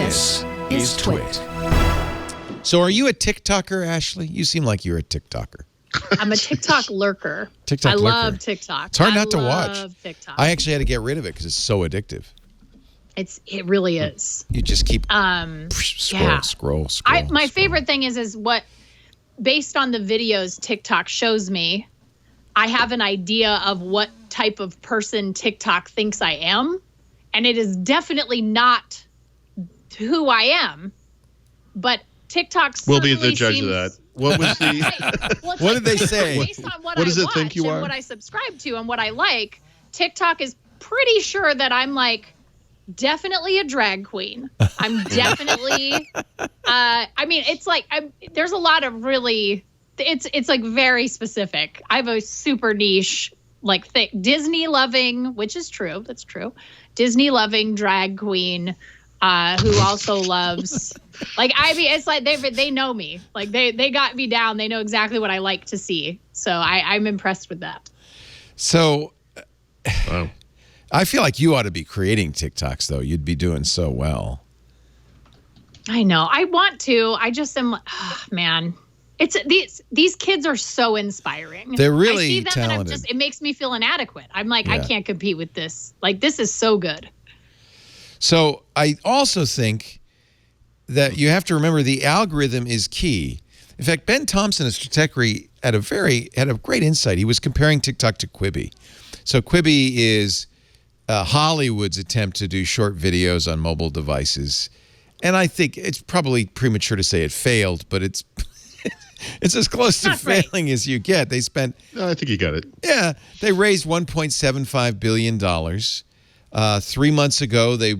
This is TWiT. So are you a TikToker, Ashley? You seem like you're a TikToker. I'm a TikTok lurker. I love TikTok. It's hard not to watch. I love TikTok. I actually had to get rid of it because it's so addictive. It really is. You just keep scroll. My favorite thing is what, based on the videos TikTok shows me, I have an idea of what type of person TikTok thinks I am. And it is definitely not who I am. But TikTok we'll be the judge of that. What was the? What did they say? Based on what does I it think you watch are? and what I subscribe to and what I like, TikTok is pretty sure that I'm like definitely a drag queen. I'm definitely. I mean, it's like there's a lot of really. It's like very specific. I have a super niche like Disney loving, which is true. That's true. Disney loving drag queen. Who also loves, like, I mean, it's like they know me, like they got me down. They know exactly what I like to see. So I'm impressed with that. So, wow. I feel like you ought to be creating TikToks, though. You'd be doing so well. I know. I want to. I just am. Oh, man, it's these kids are so inspiring. They're really I see them talented. And it makes me feel inadequate. I'm like, I can't compete with this. Like, this is so good. So I also think that you have to remember the algorithm is key. In fact, Ben Thompson at Stratechery had a great insight. He was comparing TikTok to Quibi. So Quibi is Hollywood's attempt to do short videos on mobile devices. And I think it's probably premature to say it failed, but it's as close to failing as you get. They spent... No, I think you got it. Yeah. They raised $1.75 billion. 3 months ago, they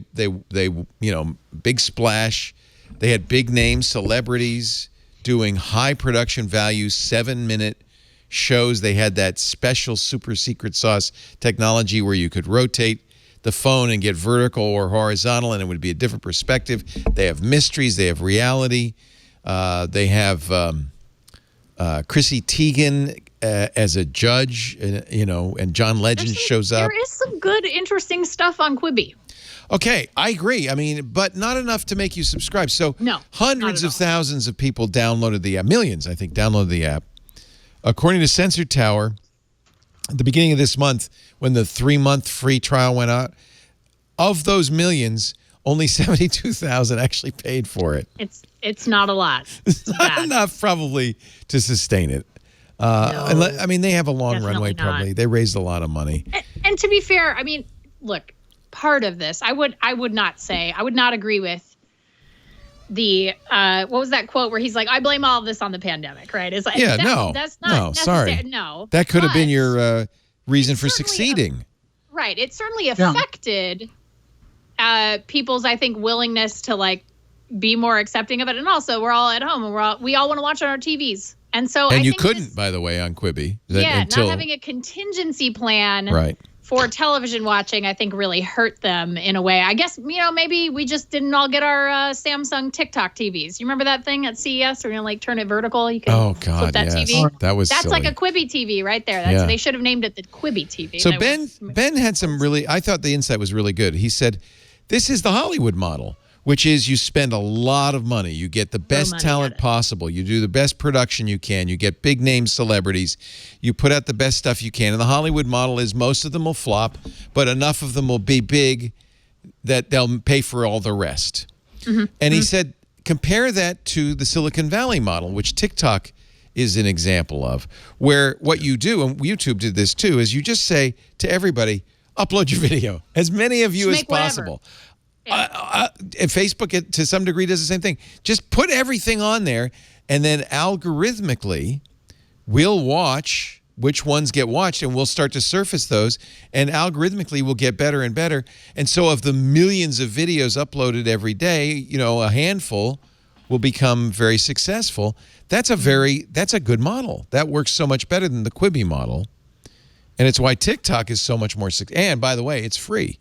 big splash. They had big name celebrities doing high production value 7-minute shows. They had that special super secret sauce technology where you could rotate the phone and get vertical or horizontal, and it would be a different perspective. They have mysteries. They have reality. They have Chrissy Teigen as a judge, and John Legend shows up. There is some good, interesting stuff on Quibi. Okay, I agree. I mean, but not enough to make you subscribe. So hundreds of thousands of people downloaded the app. Millions, I think, downloaded the app. According to Sensor Tower, at the beginning of this month, when the 3-month free trial went out, of those millions, only 72,000 actually paid for it. It's not a lot. It's not enough probably to sustain it. No, I mean, they have a long runway probably. They raised a lot of money. And to be fair, I mean, look, part of this, I would not agree with the what was that quote where he's like, I blame all of this on the pandemic, right? It's like, that's not sorry. No. That could have been your reason for succeeding. Right. It certainly affected people's, I think, willingness to like be more accepting of it. And also we're all at home and we all want to watch on our TVs. And so you couldn't, by the way, on Quibi. Not having a contingency plan for television watching, I think, really hurt them in a way. I guess, maybe we just didn't all get our Samsung TikTok TVs. You remember that thing at CES where you like turn it vertical? You can flip that TV. That's silly. Like a Quibi TV right there. They should have named it the Quibi TV. So Ben had some I thought the insight was really good. He said, this is the Hollywood model, which is you spend a lot of money. You get the best talent possible. You do the best production you can. You get big name celebrities. You put out the best stuff you can. And the Hollywood model is most of them will flop, but enough of them will be big that they'll pay for all the rest. And he said, compare that to the Silicon Valley model, which TikTok is an example of, where what you do, and YouTube did this too, is you just say to everybody, upload your video, as many of you as possible. Facebook, to some degree, does the same thing. Just put everything on there, and then algorithmically, we'll watch which ones get watched, and we'll start to surface those, and algorithmically, we'll get better and better. And so of the millions of videos uploaded every day, a handful will become very successful. That's a good model. That works so much better than the Quibi model. And it's why TikTok is so much more successful. And by the way, it's free.